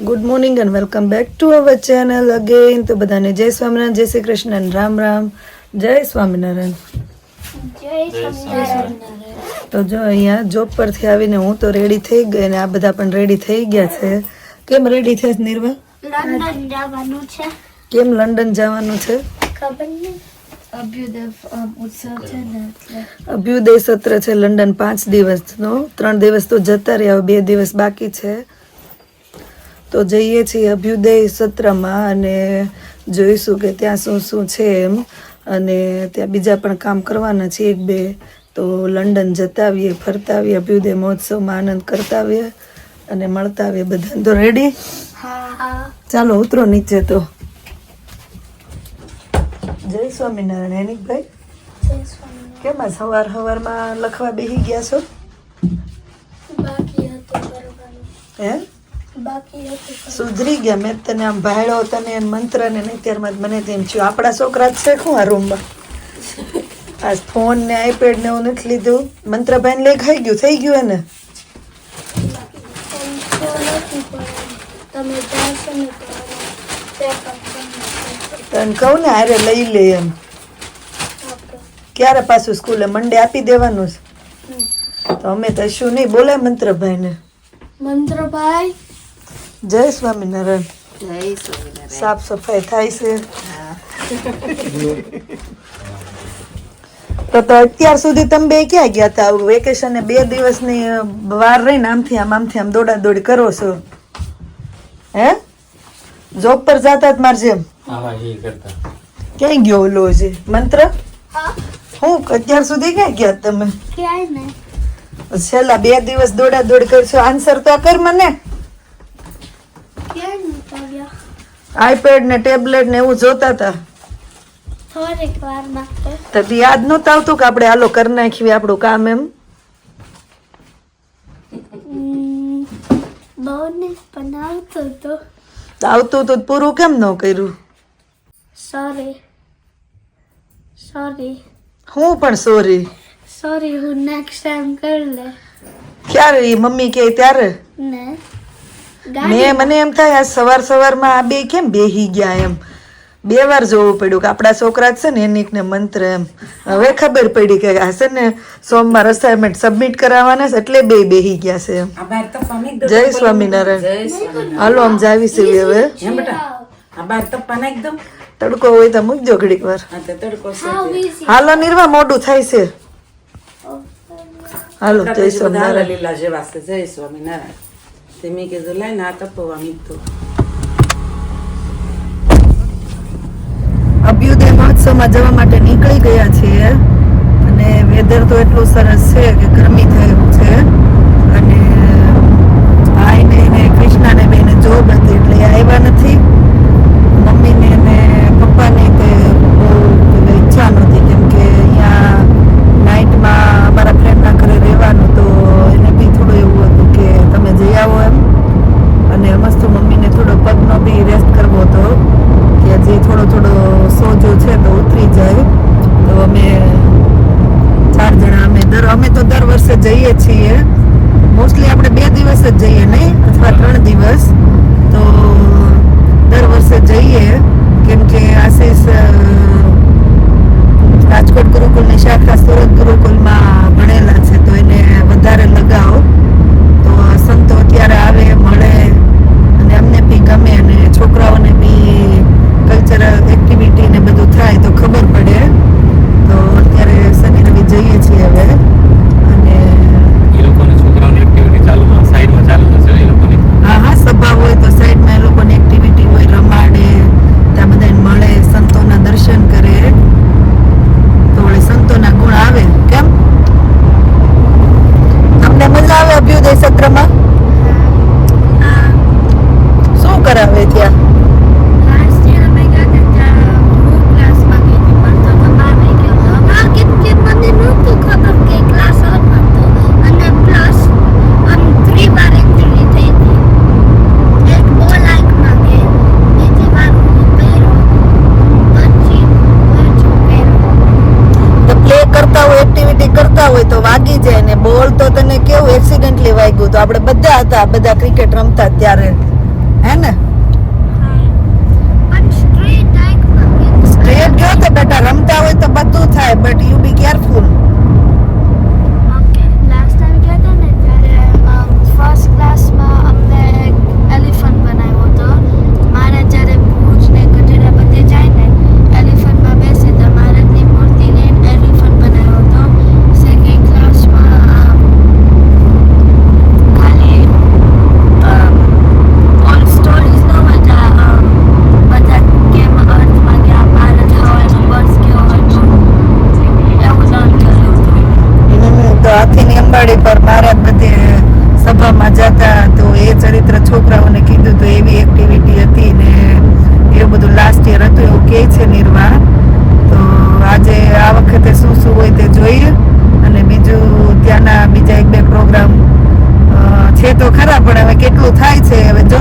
Good morning and welcome back to our channel again. તો બધાને જય સ્વામિનારાયણ, જય શ્રી કૃષ્ણ અને રામ રામ. જય સ્વામિનારાયણ. તો જો અહીંયા જોબ પરથી આવીને હું તો રેડી થઈ ગઈ અને આ બધા પણ રેડી થઈ ગયા છે. કેમ રેડી થયા છે નિર્વા? લંડન જવાનું છે. કેમ લંડન જવાનું છે? ખબર નહીં. અભ્યુદય ઉત્સવ છે ને એટલે. અભ્યુદય સત્ર છે લંડન 5 દિવસનો. 3 દિવસ તો જતા રહ્યા, 2 દિવસ બાકી છે. તો જઈએ છીએ અભ્યુદય સત્રમાં અને જોઈશું કે ત્યાં શું શું છે એમ. અને ત્યાં બીજા પણ કામ કરવાના છે 1-2. તો લંડન જતા આવીએ, ફરતા આવીએ, અભ્યુદય મહોત્સવમાં આનંદ કરતા આવીએ અને મળતા આવીએ બધાને. તો રેડી? હા. ચાલો ઉતરો નીચે. તો જય સ્વામિનારાયણ. એનિકભાઈ કેમ આ સવારમાં લખવા બેસી ગયા છો? બાકી હતું કરવાનું. હે બાકી હતું. સુધરી ગયા? મેં તને આમ ભાડ્યો તને મંત્ર ને નહીં ત્યારમાં મને તેમ થયું આપણા છોકરા જ છે શું આ રૂમમાં? આ ફોન ને આઈપેડ ને એવું નથી લીધું? મંત્રભાઈ ને લઈ ખાઈ ગયું, થઈ ગયું એને? તમે જાશો ને તને કહું ને હારે લઈ લે એમ. ક્યારે પાછું સ્કૂલે? મંડે આપી દેવાનું છે. તો અમે તો શું નહીં બોલાય મંત્રભાઈ ને. મંત્રભાઈ જય સ્વામિનારાયણ. સાફ સફાઈ થાય છે. તો અત્યાર સુધી તમે બે ક્યાં ગયા હતા? વેકેશન 2 દિવસની વાર રહીને આમથી આમ દોડા દોડી કરો છો? હે જોબ પર જાતા જ માર જેમ? ક્યાંય ગયો ઓલો છે મંત્ર? હું અત્યાર સુધી ક્યાં ગયા તમે? ક્યાંય નહીં. છેલ્લા 2 દિવસ દોડા દોડ કરશો. આન્સર તો કર મને. ક્યાંય નહોતા ગયા. આઈપેડ ને ટેબ્લેટ ને એવું જોતા હતા. થોડીક વાર માટે. તો યાદ નહોતું આવતું કે આપણે હાલો કરી નાખીએ આપણું કામ એમ? બહુ નહીં પણ આવતું હતું. આવતું તો પૂરું કેમ ન કર્યું? સોરી. હું પણ સોરી. હું નેક્સ્ટ ટાઈમ કરી લે. ક્યારે? એ મમ્મી કહે ત્યારે? ને મને એમ થાય આ સવારમાં આ બે કેમ બેહી ગયા એમ. 2 વાર જોવું પડ્યું કે આપણા છોકરા છે ને એનિક ને મંત્ર એમ. હવે ખબર પડી કે આ છે ને સોમવાર અસાઇનમેન્ટ સબમિટ કરાવવાના છે એટલે બેહી ગયા છે એમ. જય સ્વામિનારાયણ. હાલો આમ જાવી છે હવે. તડકો હોય તો મૂકજો ઘડીક વાર. હાલો નિર્વા મોડું થાય છે. હાલો જય સ્વામિનારાયણ. જય સ્વામિનારાયણ. તમે કીધું લાઈને આ તપવા મીઠું. અભ્યુદય મહોત્સવમાં જવા માટે નીકળી ગયા છીએ અને વેધર તો એટલું સરસ છે કે ગરમી થયું છે. અને ભાઈને ને કૃષ્ણાને બેને જોબ હતી એટલે એ આવ્યા નથી. મમ્મીને ને પપ્પાને તે બહુ ઈચ્છા નહોતી કેમ કે અહીંયા નાઇટમાં અમારા ફ્રેન્ડના ઘરે રહેવાનું, તો એને બી થોડું એવું હતું કે તમે જઈ આવો એમ. અને મસ્ત મમ્મીને થોડો પગનો બી રેસ્ટ કરવો હતો કે હજી થોડો સોજો છે તો ઉતરી જાય. તો અમે 4 જણા અમે તો દર વર્ષે જઈએ છીએ. મોસ્ટલી આપણે 2 દિવસ જ જઈએ નહીં, અથવા 3 દિવસ. તો દર વર્ષે જઈએ કેમ કે આશીષ રાજકોટ ગુરુકુલની શાખા સુરત ગુરુકુલમાં ભણેલા છે તો એને વધારે લગાવ. તો સંતો અત્યારે આવે મળે અને અમને બી ગમે અને છોકરાઓને બી કલ્ચરલ એક્ટિવિટી ને બધું થાય તો ખબર પડે. તો અત્યારે શનિ રવિ જઈએ છીએ હવે. અને એ લોકોને છોકરાઓની એક્ટિવિટી ચાલુ સાઈડમાં ચાલુ થશે એ લોકોની. હા સભા હોય તો સાઈડમાં એ લોકોની એક્ટિવિટી હોય, રમાડે, ત્યાં બધાને મળે, સંતોના દર્શન કરે તો વળી સંતોના ગુણ આવે. કેમ તમને મજા આવે અભ્યુદય સત્રમાં? શું કરાવે ત્યાં? લાસ્ટ યર અમે ગયા હતા હું ક્લાસમાં ગઈ હતી પણ તો બહાર રહી ગયો હતો. કેમ કે મને નહોતું ખબર કે ક્લાસ અલગ હતો અને પ્લસ 3 વાર એન્ટ્રી થઈ હતી. એક બહુ લાઈકમાં ગઈ, બીજી વાર હું પહેરો, પછી પાછું પહેરો. તો પ્લે કરતા હોય, એક્ટિવિટી કરતા હોય તો વાગી જાય ને બોલ તો તને કેવું એક્સિડન્ટલી વાગ્યું. તો આપણે બધા હતા, બધા ક્રિકેટ રમતા ત્યારે. હે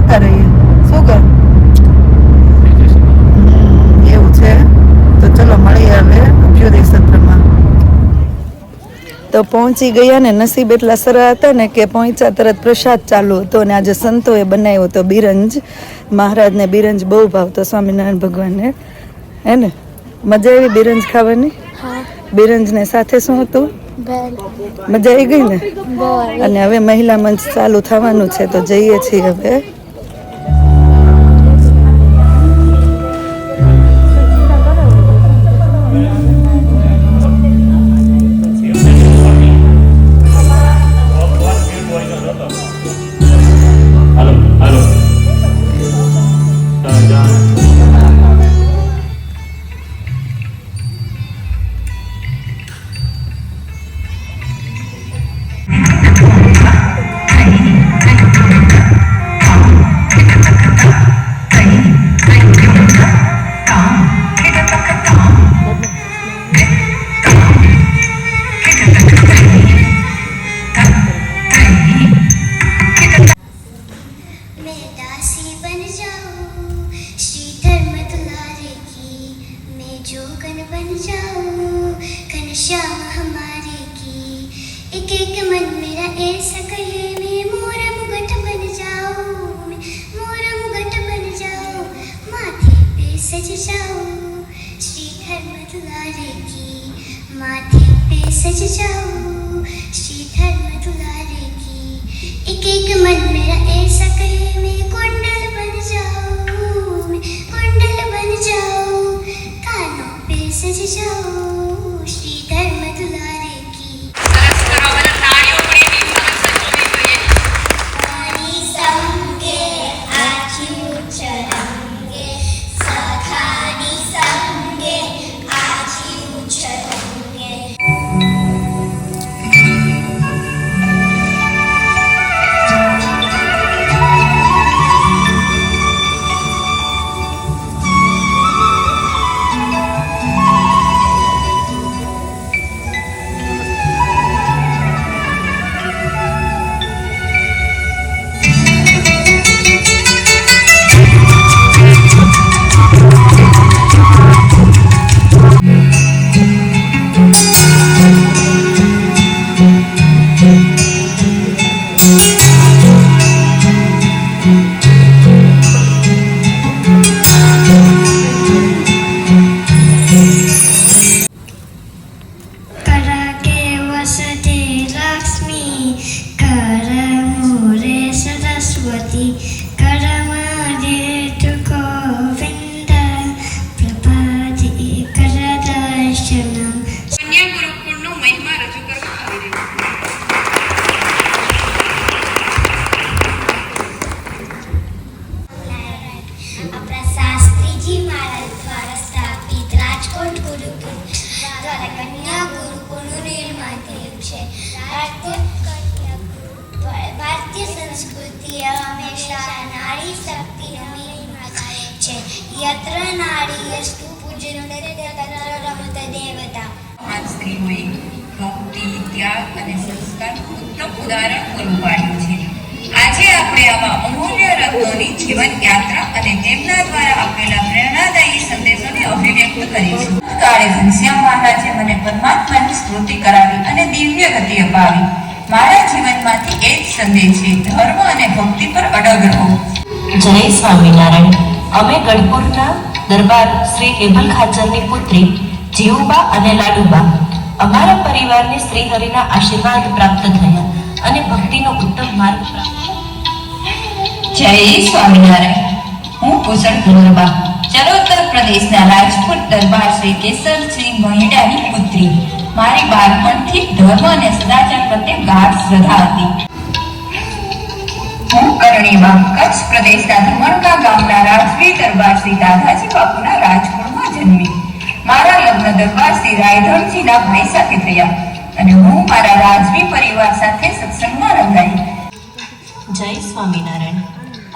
આવતા રહીએ. શું કર એવું છે. તો ચલો મળીએ હવે અભ્યુદય સત્રમાં. તો પહોંચી ગયા ને નસીબ એટલા સરસ હતા ને કે પહોંચ્યા તરત પ્રસાદ ચાલુ હતો અને આજે સંતોએ બનાવ્યો હતો બિરંજ. મહારાજને બિરંજ બહુ ભાવતો, સ્વામિનારાયણ ભગવાનને. હે ને મજા આવી બિરંજ ખાવાની? બિરંજને સાથે શું હતું? મજા આવી ગઈ ને? અને હવે મહિલા મંચ ચાલુ થવાનું છે તો જઈએ છીએ હવે. જય સ્વામિનારાયણ. અમે ગઢપુરના દરબાર શ્રી લેભલ ખાચરની પુત્રી જીવુબા અને લાડુબા અમારા પરિવારને શ્રી હરિના આશીર્વાદ પ્રાપ્ત થયા અને ભક્તિનો ઉત્તમ માર્ગ પ્રાપ્ત. જય સ્વામિનારાયણ. હું કુશળ ધુનરબા ચરોતર પ્રદેશના રાજપૂત દરબાર શ્રી કેસરસિંહ મહિડાની પુત્રી. મારી બાળપણથી ધર્મ અને સદાચાર પ્રત્યે ગાઢ શ્રદ્ધા હતી. હું કરણીબા કચ્છ પ્રદેશના ધમણકા ગામના રાજવી દરબાર શ્રી દાદાજી બાપુના રાજકુળમાં જન્મી. મારા લગ્ન દરબાર શ્રી રાયધણજીના ભાઈ સાથે થયા અને હું મારા રાજવી પરિવાર સાથે સત્સંગમાં રંગાઈ. જય સ્વામિનારાયણ.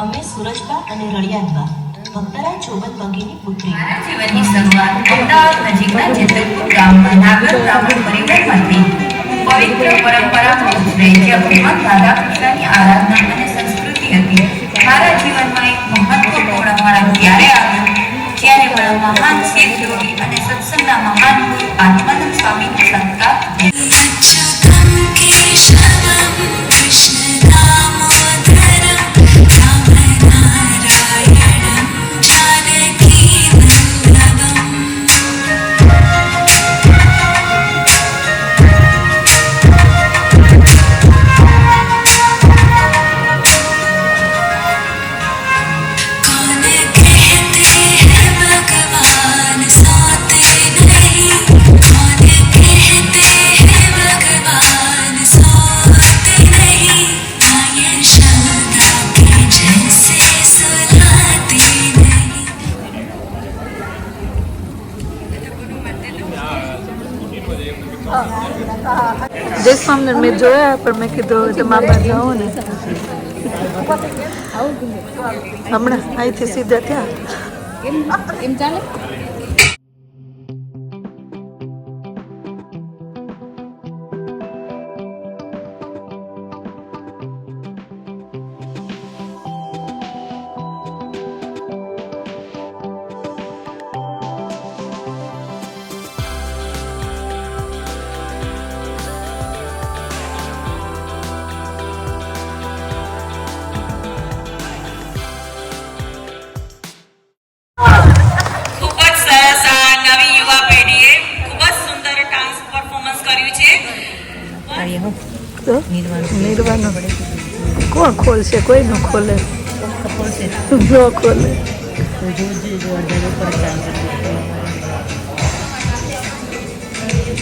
અમે સુરજબા અને રળિયાદબા ભક્તરા ચોબન બંગીની પુત્રી. મારા જીવનની શરૂઆત અમદાવાદ નજીકના જેતલપુર ગામમાં નાગર બ્રાહ્મણ પરિવારમાંથી પવિત્ર પરંપરા રહી જ્યાં ભગવાન રાધા કૃષ્ણની આરાધના અને સંસ્કૃતિ હતી. મારા જીવનમાં એક મહત્વપૂર્ણ વળાંક ત્યારે આવ્યું જ્યારે મારા મહાન શીખ યોગી અને સત્સંગના મહાન ગુરુ આત્માનંદ સ્વામીનો સંસ્કાર જય સ્વામિનારાયણ મેં જોયા પણ મેં કીધું તમારા જાઉં ને હમણાં અહીંથી સીધા ત્યાં એમ ચાલે. ખૂબ જ સરસ આ નવી યુવા પેઢીએ ખૂબ જ સુંદર ડાન્સ પરફોર્મન્સ કર્યું છે. તો નિર્વાનો કોણ ખોલશે? કોઈ ન ખોલે, ન ખોલે.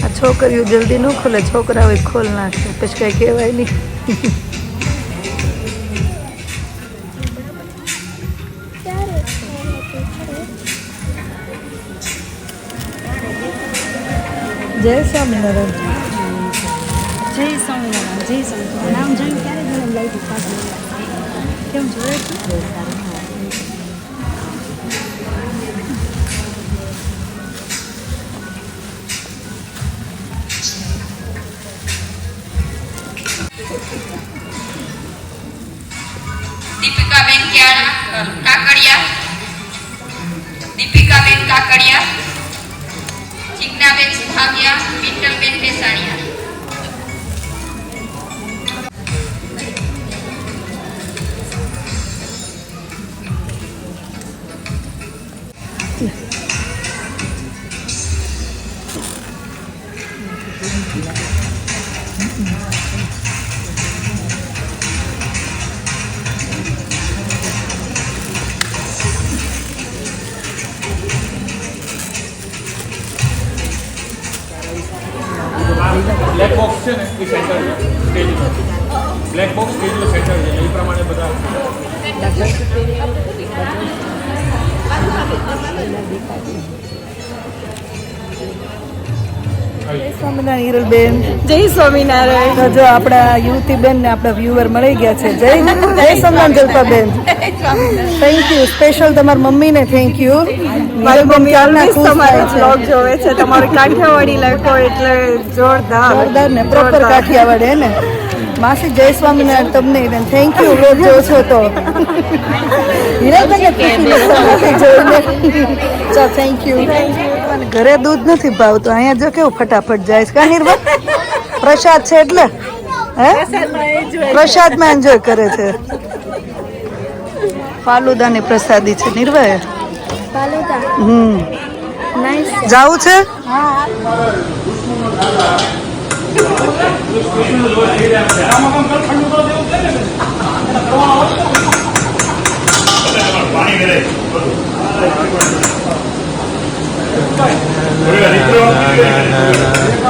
આ છોકરીઓ જલ્દી ન ખોલે, છોકરાઓ ખોલ નાખે પછી કઈ કહેવાય નહીં. જય સ્વામિનારાયણ. જય સ્વામિનારાયણ. જય સ્વામિનારાયણ. નામ જોયું ક્યારે મને લાગ્યું પાછું કેમ જોયે છે. દીપિકાબેન કાકડિયા, દીપિકાબેન કાકડિયા, ચિકનાબેન સુભાગિયા, મિત્તલબેન બેસાણિયા. બ્લેક બોક્સ છે ને એ સેન્ટર છે સ્ટેજનો. બ્લેક બોક્સ સ્ટેજનો સેન્ટર છે એ પ્રમાણે બધા સ્વામિનારાયણ હિરલબેન. જય સ્વામિનારાયણ. તો જો આપણા યુવતી બેન ને આપણા વ્યુઅર મળી ગયા છે. જય Swaminarayan Jalpaben. Thank you. Special તમારા મમ્મીને થેન્ક યુ. મારી મમ્મી ક્યારના ખુશ તમારો થાય છે. બ્લોગ જોવે છે. તમારે કાઠિયાવાડી લખો એટલે જોરદાર. જોરદાર ને પ્રોપર કાઠિયાવાડ હે ને. માસી જય સ્વામિનારાયણ તમને થેન્ક યુ. રોજ જો છો તો હિરલબેન જોઈને ચા થેન્ક યુ. ઘરે દૂધ નથી ભાવતું, અહીંયા જો કેવું ફટાફટ જાય છે. કા નિર્ભર પ્રસાદ છે એટલે હે પ્રસાદમાં એન્જોય કરે છે. ફાલુદાની પ્રસાદી છે નિર્ભય. જાવું છે.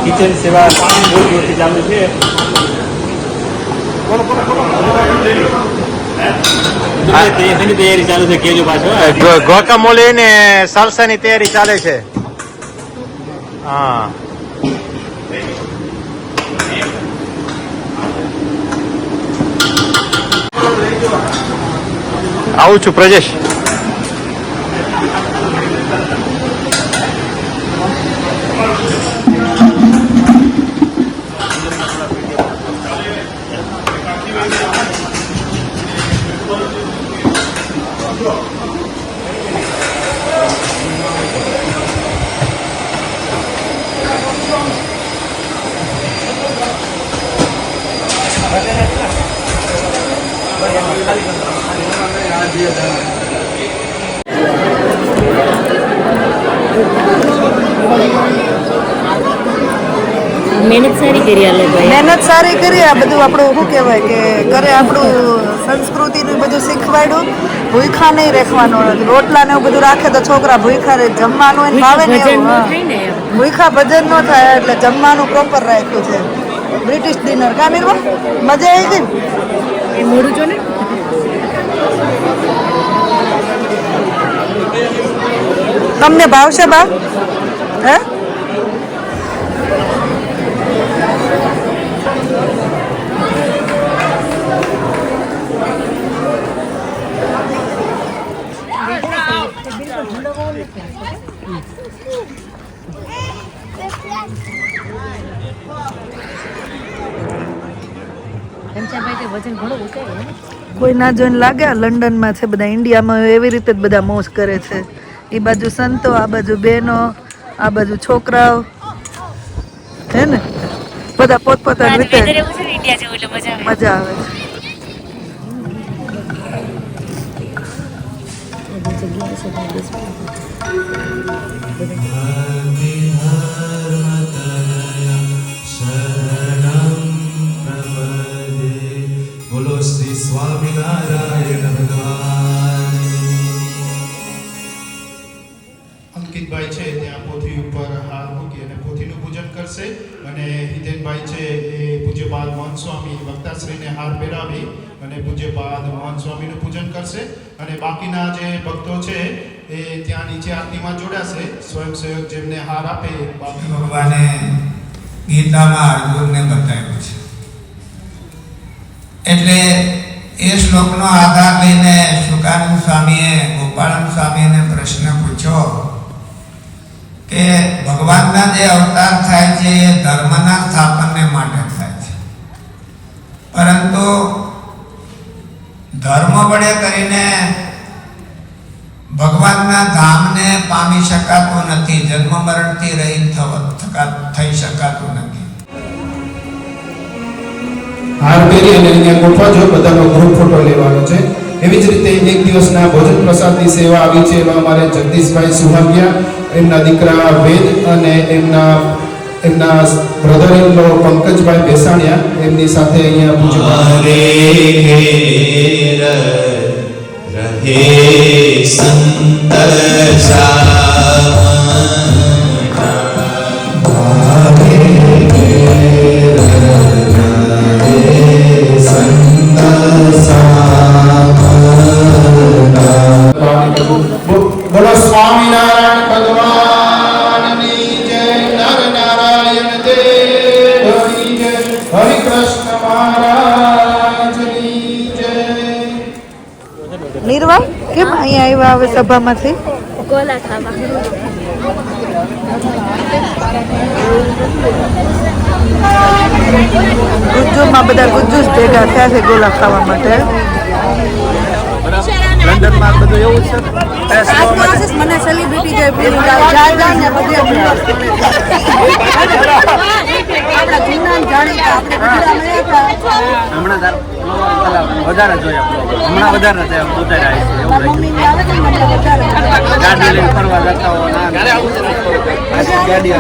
કિચન સેવા બહુ જોરથી ચાલુ છે. એની તૈયારી ચાલુ છે. કેજો પાછો ગોકામોલી ને સાલસાની તૈયારી ચાલે છે. હા, આવું છું પ્રજેશ. મહેનત સારી કરી આ લોકોએ. મહેનત સારી કરી. આ બધું આપણું શું કહેવાય કે ઘરે આપણું સંસ્કૃતિનું બધું શીખવાડ્યું. ભૂખા નહીં રાખવાનું. રોટલા ને એવું બધું રાખે તો છોકરા ભૂખા રહે. જમવાનું એને ભાવે ને ભજન એવું. ન હા. થાય ને એમ. ભૂખા ભજન ન થાય એટલે જમવાનું પ્રોપર રાખ્યું છે. બ્રિટિશ ડિનર કા મીરવા મજા આવી ગઈ. એ મોડું જો ને. તમને ભાવશે બા? હે ઘનશ્યામભાઈ તો વજન ઘણું ઉતાર્યું ને. કોઈ ના જોઈને લાગે આ લંડનમાં છે બધા. ઇન્ડિયામાં એવી રીતે જ બધા મોજ કરે છે. એ બાજુ સંતો, આ બાજુ બહેનો, આ બાજુ છોકરાઓ, હે ને બધા પોતપોતાની રીતે વેધર એવું છે ને ઇન્ડિયા જેવું એટલે મજા આવે. મજા આવે છે. બોલો શ્રી સ્વામિનારાયણ ભગવાન. અંકિતભાઈ છે ત્યાં પોથી ઉપર હાથ મૂકી અને પોથીનું પૂજન કરશે અને હિતેનભાઈ છે એ પૂજ્યપાદ મોહન સ્વામી વક્તાશ્રીને હાર પહેરાવી અને પૂજ્યપાદ મોહન સ્વામીનું પૂજન કરશે અને બાકીના જે ભક્તો છે એ ત્યાં નીચે આરતીમાં જોડાશે. સ્વયંસેવક જેમને હાર આપે ભગવાને ગીતામાં અર્જુનને બતાવ્યું છે. એટલે એ શ્લોકનો આધાર લઈને શુકાનંદ સ્વામીએ ગોપાળન સ્વામીને પ્રશ્ન પૂછ્યો કે ભગવાનના જે અવતાર થાય છે એ ધર્મના સ્થાપનને માટે થાય છે, પરંતુ ધર્મ વડે કરીને ભગવાનના ધામને પામી શકાતું નથી. જન્મ મરણથી રહિત થઈ શકાતું નથી. હાર પહેરી અને અહીંયા ગોઠવા જો બધાનો ગ્રુપ ફોટો લેવાનો છે. એવી જ રીતે એક દિવસના ભોજન પ્રસાદની સેવા આવી છે. એમાં અમારે જગદીશભાઈ સુહાગિયા, એમના દીકરા વેદ અને એમના બ્રધર ઇન લો પંકજભાઈ બેસાણિયા એમની સાથે અહીંયા પૂજ્ય રહે બોલો સ્વામિનારાયણ ભગવાનની જય. નર નારાયણ દેવની જય. હરિ કૃષ્ણ મહારાજની જય. નિર્વા કેમ અહીંયા આવ્યા હવે સભામાંથી? ગોલા ખાવા. ગુજ્જુમાં બધા ગુજ્જુસ ભેગા થયા છે ગોલા ખાવા માટે. લંડનમાં બધું એવું છે. મને સેલિબ્રિટી જે જા ને બધે આપણા જૂના જાણીતા આપણે વધારે જોયા. હમણાં વધારે છે મમ્મી આવે છે ને વધારે ગાડી લઈને ફરવા જતા હોય.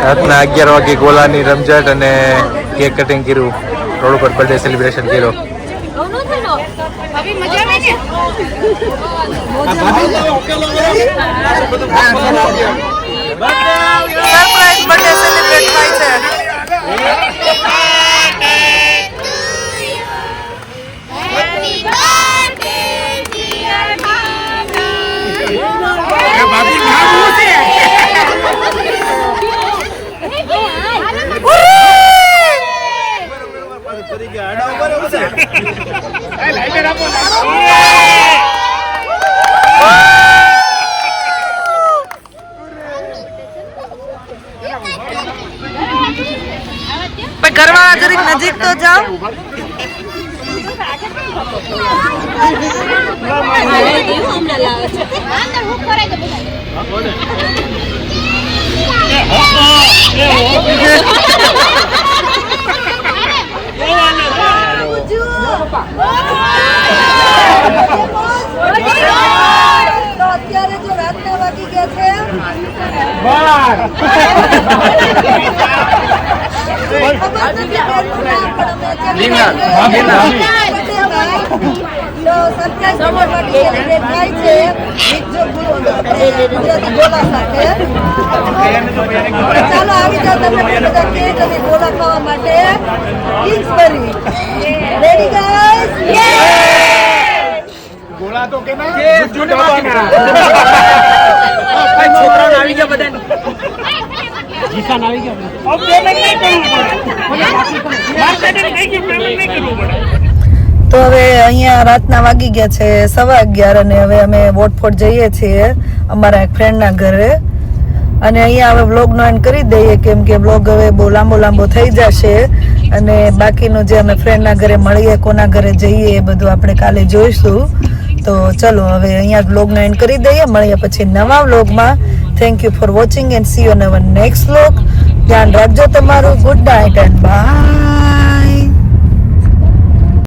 રાતના 11 વાગે ગોલાની રમઝટ અને કેક કટિંગ કર્યું. રોડ ઉપર બર્થડે સેલિબ્રેશન કર્યો. સરપ્રાઈઝ બર્થડે સેલિબ્રેટ થાય છે. ઘરવાળા જરીક નજીક તો જાઓ. હમણાં લાવે છે. તો સરપ્રાઈઝ માટે સેલિબ્રેટ થાય છે બીજો ગોલા સાથે. ચાલો આવી જાઓ તમે બધા કેક અને ગોલા ખાવા માટે કિંગ્સબરી. Ready guys? ગોળા તો કે ના છોકરાઓ આવી ગયા બધા જીસાન આવી ગયા તો હવે અહીંયા રાતના વાગી ગયા છે 11:15 અને હવે અમે વોટફોર્ડ જઈએ છીએ અમારા એક ફ્રેન્ડના ઘરે. અને અહીંયા હવે વ્લોગનો એન્ડ કરી દઈએ કેમ કે વ્લોગ હવે બહુ લાંબો થઈ જશે અને બાકીનું જે અમે ફ્રેન્ડના ઘરે મળીએ કોના ઘરે જઈએ એ બધું આપણે કાલે જોઈશું. તો ચલો હવે અહીંયા વ્લોગનો એન્ડ કરી દઈએ. મળીએ પછી નવા વ્લોગમાં. Thank you for watching and see you in our next vlog. ધ્યાન રાખજો તમારું. Good night and by.